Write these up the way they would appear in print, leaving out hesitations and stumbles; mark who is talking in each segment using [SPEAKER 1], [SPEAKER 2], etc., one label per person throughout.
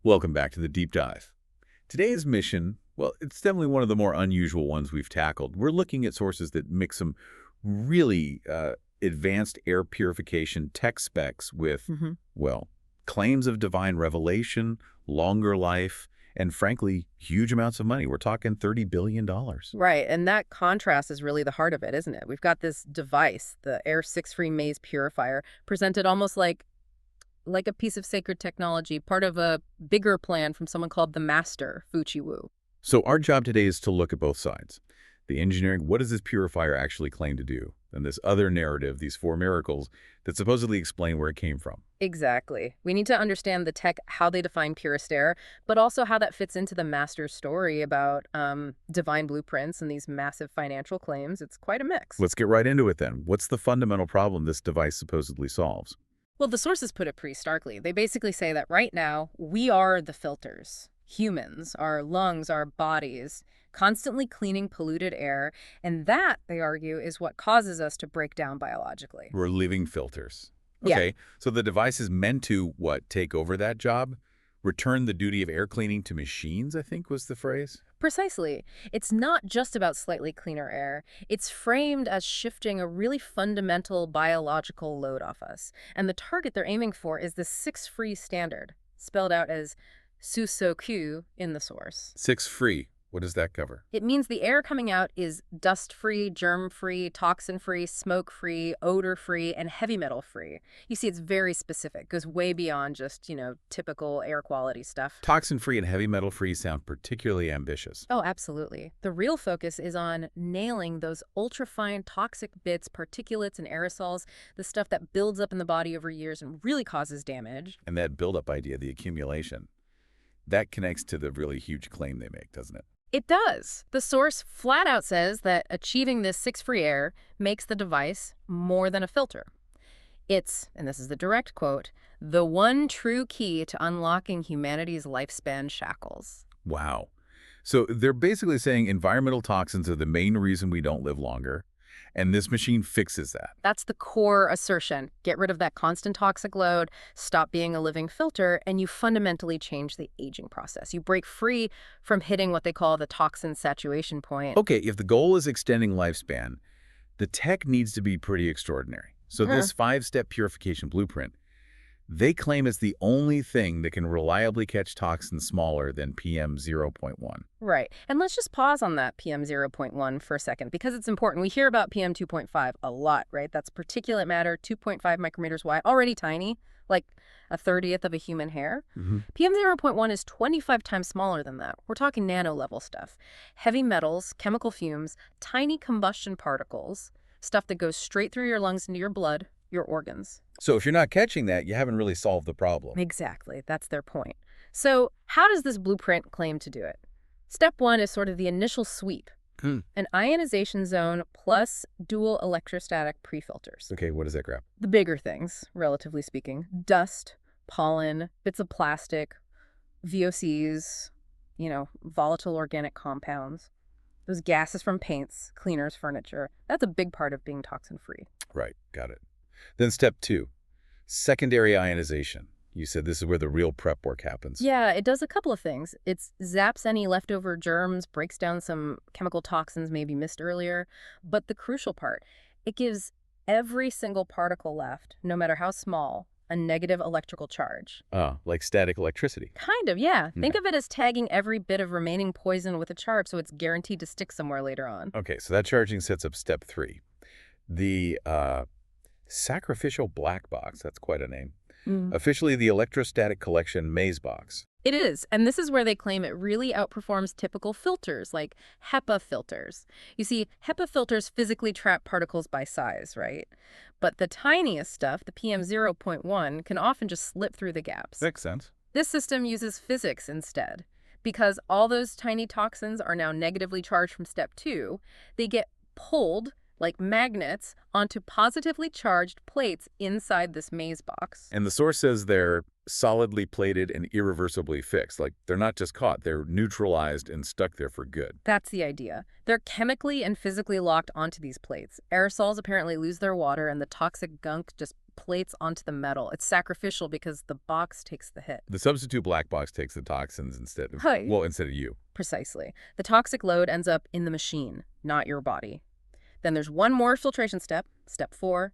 [SPEAKER 1] Welcome back to the Deep Dive. Today's mission, well, it's definitely one of the more unusual ones we've tackled. We're looking at sources that mix some really advanced air purification tech specs with, well, claims of divine revelation, longer life, and frankly, huge amounts of money. We're talking $30 billion.
[SPEAKER 2] Right, and that contrast is really the heart of it, isn't it? We've got this device, the Air 6-free Maze Purifier, presented almost like a piece of sacred technology, part of a bigger plan from someone called the Master, Fuchi Wu.
[SPEAKER 1] So our job today is to look at both sides. The engineering, what does this purifier actually claim to do? And this other narrative, these four miracles, that supposedly explain where it came from.
[SPEAKER 2] Exactly. We need to understand the tech, how they define purest air, but also how that fits into the Master's story about divine blueprints and these massive financial claims. It's quite a mix.
[SPEAKER 1] Let's get right into it then. What's the fundamental problem this device supposedly solves?
[SPEAKER 2] Well, the sources put it pretty starkly. They basically say that right now, we are the filters. Humans, our lungs, our bodies, constantly cleaning polluted air. And that, they argue, is what causes us to break down biologically.
[SPEAKER 1] We're living filters.
[SPEAKER 2] Yeah.
[SPEAKER 1] Okay, so the device is meant to, what, take over that job? Return the duty of air cleaning to machines, I think was the phrase?
[SPEAKER 2] Precisely. It's not just about slightly cleaner air. It's framed as shifting a really fundamental biological load off us. And the target they're aiming for is the 6-free standard, spelled out as SUSOQ in the source.
[SPEAKER 1] 6-free. What does that cover?
[SPEAKER 2] It means the air coming out is dust-free, germ-free, toxin-free, smoke-free, odor-free, and heavy metal-free. You see, it's very specific, goes way beyond just, typical air quality stuff.
[SPEAKER 1] Toxin-free and heavy metal-free sound particularly ambitious.
[SPEAKER 2] Oh, absolutely. The real focus is on nailing those ultra-fine toxic bits, particulates, and aerosols, the stuff that builds up in the body over years and really causes damage.
[SPEAKER 1] And that build-up idea, the accumulation, that connects to the really huge claim they make, doesn't it?
[SPEAKER 2] It does. The source flat out says that achieving this 6-free air makes the device more than a filter. It's, and this is the direct quote, the one true key to unlocking humanity's lifespan shackles.
[SPEAKER 1] Wow. So they're basically saying environmental toxins are the main reason we don't live longer, and this machine fixes that.
[SPEAKER 2] That's the core assertion. Get rid of that constant toxic load, stop being a living filter, and you fundamentally change the aging process. You break free from hitting what they call the toxin saturation point.
[SPEAKER 1] Okay, if the goal is extending lifespan, the tech needs to be pretty extraordinary. So this 5-step purification blueprint, they claim it's the only thing that can reliably catch toxins smaller than PM 0.1.
[SPEAKER 2] Right. And let's just pause on that PM 0.1 for a second, because it's important. We hear about PM 2.5 a lot, right? That's particulate matter, 2.5 micrometers wide, already tiny, like a 30th of a human hair. PM 0.1 is 25 times smaller than that. We're talking nano-level stuff. Heavy metals, chemical fumes, tiny combustion particles, stuff that goes straight through your lungs into your blood, your organs.
[SPEAKER 1] So if you're not catching that, you haven't really solved the problem.
[SPEAKER 2] Exactly. That's their point. So how does this blueprint claim to do it? Step 1 is sort of the initial sweep. An ionization zone plus dual electrostatic pre-filters.
[SPEAKER 1] Okay, what does that grab?
[SPEAKER 2] The bigger things, relatively speaking. Dust, pollen, bits of plastic, VOCs, volatile organic compounds. Those gases from paints, cleaners, furniture. That's a big part of being toxin-free.
[SPEAKER 1] Right, got it. Then step 2, secondary ionization. You said this is where the real prep work happens.
[SPEAKER 2] Yeah, it does a couple of things. It zaps any leftover germs, breaks down some chemical toxins maybe missed earlier. But the crucial part, it gives every single particle left, no matter how small, a negative electrical charge.
[SPEAKER 1] Like static electricity.
[SPEAKER 2] Kind of, yeah. Think of it as tagging every bit of remaining poison with a charge so it's guaranteed to stick somewhere later on.
[SPEAKER 1] Okay, so that charging sets up step 3. The sacrificial black box, that's quite a name. Officially the electrostatic collection maze box.
[SPEAKER 2] It is, and this is where they claim it really outperforms typical filters, like HEPA filters. You see, HEPA filters physically trap particles by size, right? But the tiniest stuff, the PM 0.1, can often just slip through the gaps.
[SPEAKER 1] Makes sense.
[SPEAKER 2] This system uses physics instead. Because all those tiny toxins are now negatively charged from step 2, they get pulled like magnets onto positively charged plates inside this maze box.
[SPEAKER 1] And the source says they're solidly plated and irreversibly fixed. Like, they're not just caught, they're neutralized and stuck there for good.
[SPEAKER 2] That's the idea. They're chemically and physically locked onto these plates. Aerosols apparently lose their water and the toxic gunk just plates onto the metal. It's sacrificial because the box takes the hit.
[SPEAKER 1] The substitute black box takes the toxins instead of,
[SPEAKER 2] Right.
[SPEAKER 1] well, instead of you.
[SPEAKER 2] Precisely. The toxic load ends up in the machine, not your body. Then there's one more filtration step, step 4,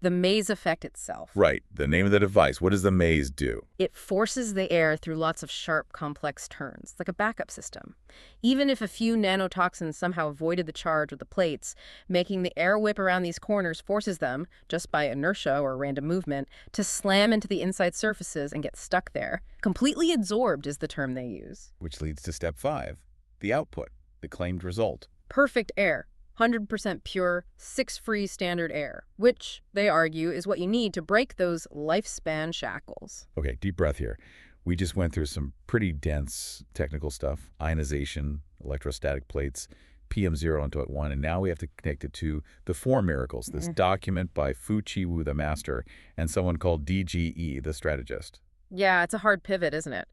[SPEAKER 2] the maze effect itself.
[SPEAKER 1] Right. The name of the device. What does the maze do?
[SPEAKER 2] It forces the air through lots of sharp, complex turns, like a backup system. Even if a few nanotoxins somehow avoided the charge with the plates, making the air whip around these corners forces them, just by inertia or random movement, to slam into the inside surfaces and get stuck there. Completely absorbed is the term they use.
[SPEAKER 1] Which leads to step 5, the output, the claimed result.
[SPEAKER 2] Perfect air. 100% pure, 6-free standard air, which, they argue, is what you need to break those lifespan shackles.
[SPEAKER 1] Okay, deep breath here. We just went through some pretty dense technical stuff, ionization, electrostatic plates, PM0.1, and now we have to connect it to the 4 miracles, this document by Fu Chi-Wu, the master, and someone called DGE, the strategist.
[SPEAKER 2] Yeah, it's a hard pivot, isn't it?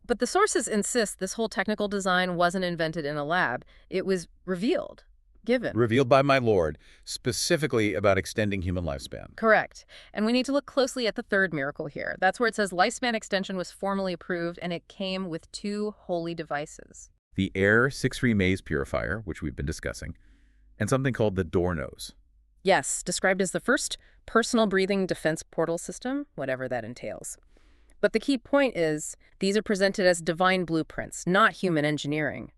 [SPEAKER 2] But the sources insist this whole technical design wasn't invented in a lab. It was revealed. Given.
[SPEAKER 1] Revealed by my Lord, specifically about extending human lifespan.
[SPEAKER 2] Correct. And we need to look closely at the 3rd miracle here. That's where it says lifespan extension was formally approved, and it came with 2 holy devices.
[SPEAKER 1] The Air 6-free Maze Purifier, which we've been discussing, and something called the Door Nose.
[SPEAKER 2] Yes, described as the first personal breathing defense portal system, whatever that entails. But the key point is, these are presented as divine blueprints, not human engineering.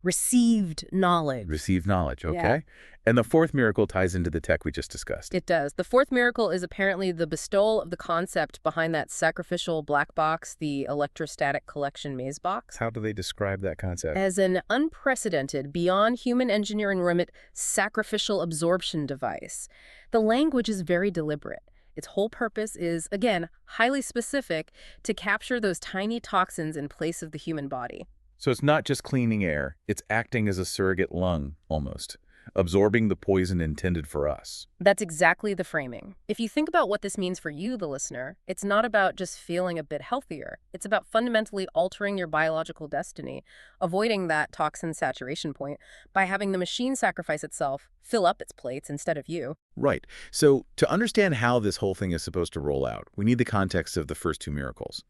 [SPEAKER 2] Received knowledge.
[SPEAKER 1] Received knowledge, okay.
[SPEAKER 2] Yeah.
[SPEAKER 1] And the 4th miracle ties into the tech we just discussed.
[SPEAKER 2] It does. The 4th miracle is apparently the bestowal of the concept behind that sacrificial black box, the electrostatic collection maze box,
[SPEAKER 1] How do they describe that concept?
[SPEAKER 2] as an unprecedented, beyond human engineering limit, sacrificial absorption device. The language is very deliberate. Its whole purpose is, again, highly specific to capture those tiny toxins in place of the human body.
[SPEAKER 1] So it's not just cleaning air, it's acting as a surrogate lung, almost, absorbing the poison intended for us.
[SPEAKER 2] That's exactly the framing. If you think about what this means for you, the listener, it's not about just feeling a bit healthier. It's about fundamentally altering your biological destiny, avoiding that toxin saturation point by having the machine sacrifice itself, fill up its plates instead of you.
[SPEAKER 1] Right. So to understand how this whole thing is supposed to roll out, we need the context of the first 2 miracles.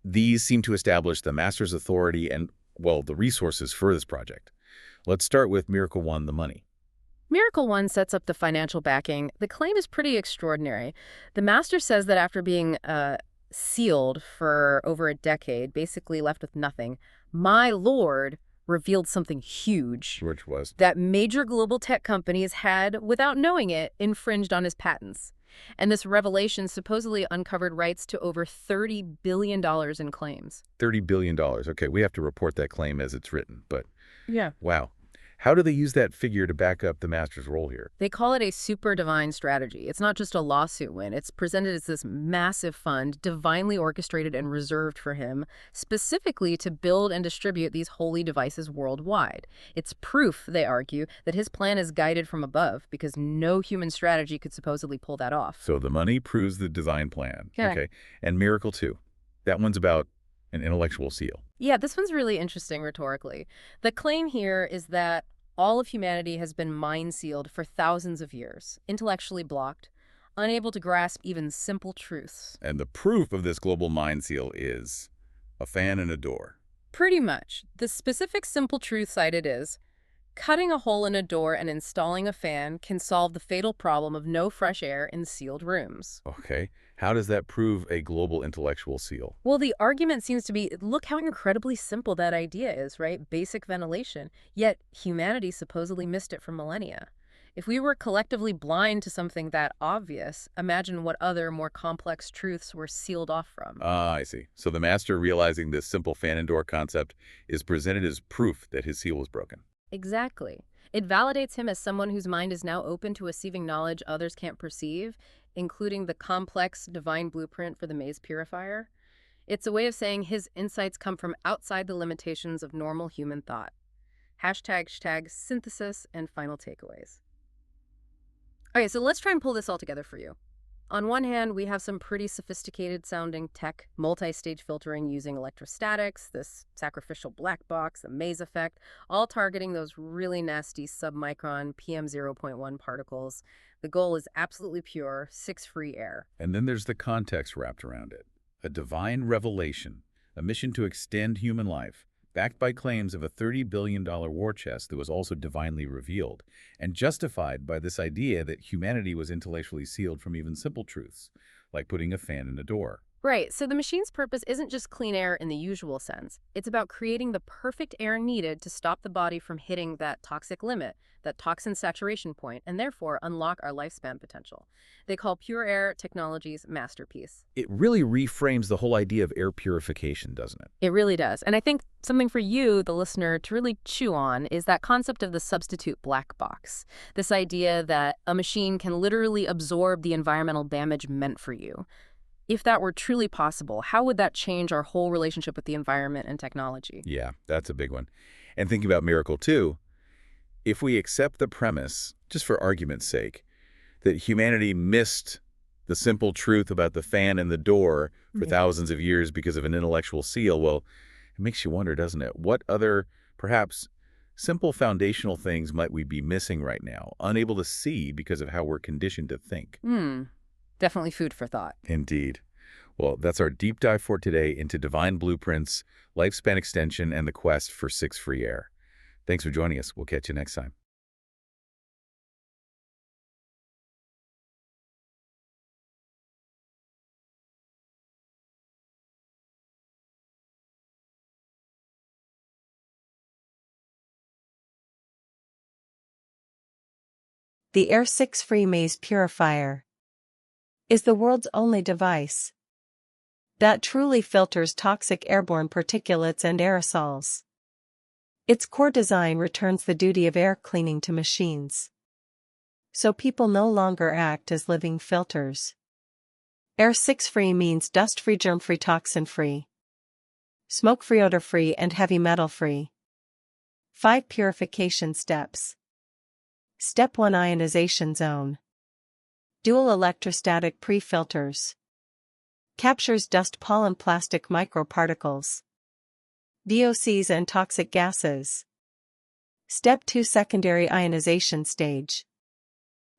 [SPEAKER 1] These seem to establish the master's authority and, well, the resources for this project. Let's start with Miracle 1, the money.
[SPEAKER 2] Miracle 1 sets up the financial backing. The claim is pretty extraordinary. The master says that after being sealed for over a decade, basically left with nothing, my Lord revealed something huge.
[SPEAKER 1] Which was?
[SPEAKER 2] That major global tech companies had, without knowing it, infringed on his patents. And this revelation supposedly uncovered rights to over $30 billion in claims.
[SPEAKER 1] $30 billion. Okay, we have to report that claim as it's written, but
[SPEAKER 2] Yeah.
[SPEAKER 1] wow. How do they use that figure to back up the master's role here?
[SPEAKER 2] They call it a super divine strategy. It's not just a lawsuit win. It's presented as this massive fund, divinely orchestrated and reserved for him, specifically to build and distribute these holy devices worldwide. It's proof, they argue, that his plan is guided from above, because no human strategy could supposedly pull that off.
[SPEAKER 1] So the money proves the design plan.
[SPEAKER 2] Yeah.
[SPEAKER 1] Okay. And Miracle 2. That one's about an intellectual seal.
[SPEAKER 2] Yeah, this one's really interesting rhetorically. The claim here is that all of humanity has been mind-sealed for thousands of years, intellectually blocked, unable to grasp even simple truths.
[SPEAKER 1] And the proof of this global mind seal is a fan and a door.
[SPEAKER 2] Pretty much. The specific simple truth cited is, cutting a hole in a door and installing a fan can solve the fatal problem of no fresh air in sealed rooms.
[SPEAKER 1] Okay. How does that prove a global intellectual seal?
[SPEAKER 2] Well, the argument seems to be, look how incredibly simple that idea is, right? Basic ventilation. Yet humanity supposedly missed it for millennia. If we were collectively blind to something that obvious, imagine what other, more complex truths we're sealed off from.
[SPEAKER 1] Ah, I see. So the master, realizing this simple fan and door concept, is presented as proof that his seal was broken.
[SPEAKER 2] Exactly. It validates him as someone whose mind is now open to receiving knowledge others can't perceive, including the complex divine blueprint for the maze purifier. It's a way of saying his insights come from outside the limitations of normal human thought. ## synthesis and final takeaways. Okay, so let's try and pull this all together for you. On one hand, we have some pretty sophisticated sounding tech, multi-stage filtering using electrostatics, this sacrificial black box, the maze effect, all targeting those really nasty submicron PM0.1 particles. The goal is absolutely pure, SIX-free air.
[SPEAKER 1] And then there's the context wrapped around it. A divine revelation, a mission to extend human life, backed by claims of a $30 billion war chest that was also divinely revealed, and justified by this idea that humanity was intellectually sealed from even simple truths, like putting a fan in a door.
[SPEAKER 2] Right, so the machine's purpose isn't just clean air in the usual sense. It's about creating the perfect air needed to stop the body from hitting that toxic limit, that toxin saturation point, and therefore unlock our lifespan potential. They call Pure Air Technology's masterpiece.
[SPEAKER 1] It really reframes the whole idea of air purification, doesn't it?
[SPEAKER 2] It really does. And I think something for you, the listener, to really chew on is that concept of the substitute black box. This idea that a machine can literally absorb the environmental damage meant for you. If that were truly possible, how would that change our whole relationship with the environment and technology?
[SPEAKER 1] Yeah, that's a big one. And thinking about Miracle 2, if we accept the premise, just for argument's sake, that humanity missed the simple truth about the fan and the door for thousands of years because of an intellectual seal, well, it makes you wonder, doesn't it? What other, perhaps, simple foundational things might we be missing right now, unable to see because of how we're conditioned to think?
[SPEAKER 2] Definitely food for thought.
[SPEAKER 1] Indeed. Well, that's our deep dive for today into divine blueprints, lifespan extension, and the quest for SIX-free air. Thanks for joining us. We'll catch you next time.
[SPEAKER 3] The Air SIX-free Maze Purifier is the world's only device that truly filters toxic airborne particulates and aerosols. Its core design returns the duty of air cleaning to machines, so people no longer act as living filters. Air SIX-free means dust-free, germ-free, toxin-free, smoke-free, odor-free, and heavy metal-free. 5 purification steps. Step 1: Ionization zone. Dual electrostatic pre-filters. Captures dust, pollen, plastic, microparticles, VOCs, and toxic gases. Step 2: Secondary ionization stage.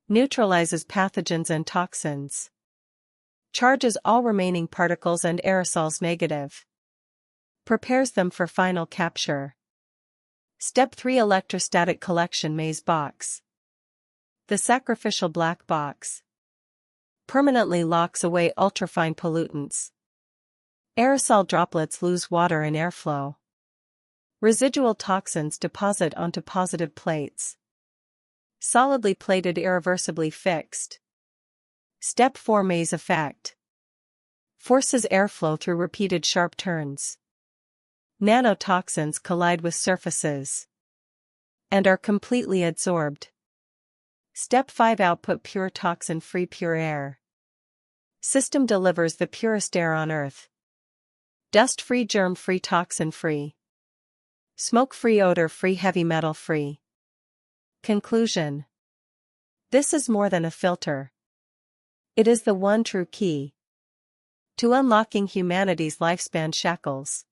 [SPEAKER 3] Neutralizes pathogens and toxins. Charges all remaining particles and aerosols negative. Prepares them for final capture. Step 3: Electrostatic collection maze box. The sacrificial black box permanently locks away ultrafine pollutants. Aerosol droplets lose water and airflow. Residual toxins deposit onto positive plates. Solidly plated, irreversibly fixed. Step 4: Maze effect. Forces airflow through repeated sharp turns. Nanotoxins collide with surfaces and are completely adsorbed. Step 5: Output pure, toxin-free, pure air. System delivers the purest air on Earth. Dust-free, germ-free, toxin-free. Smoke-free, odor-free, heavy metal-free. Conclusion: this is more than a filter. It is the one true key to unlocking humanity's lifespan shackles.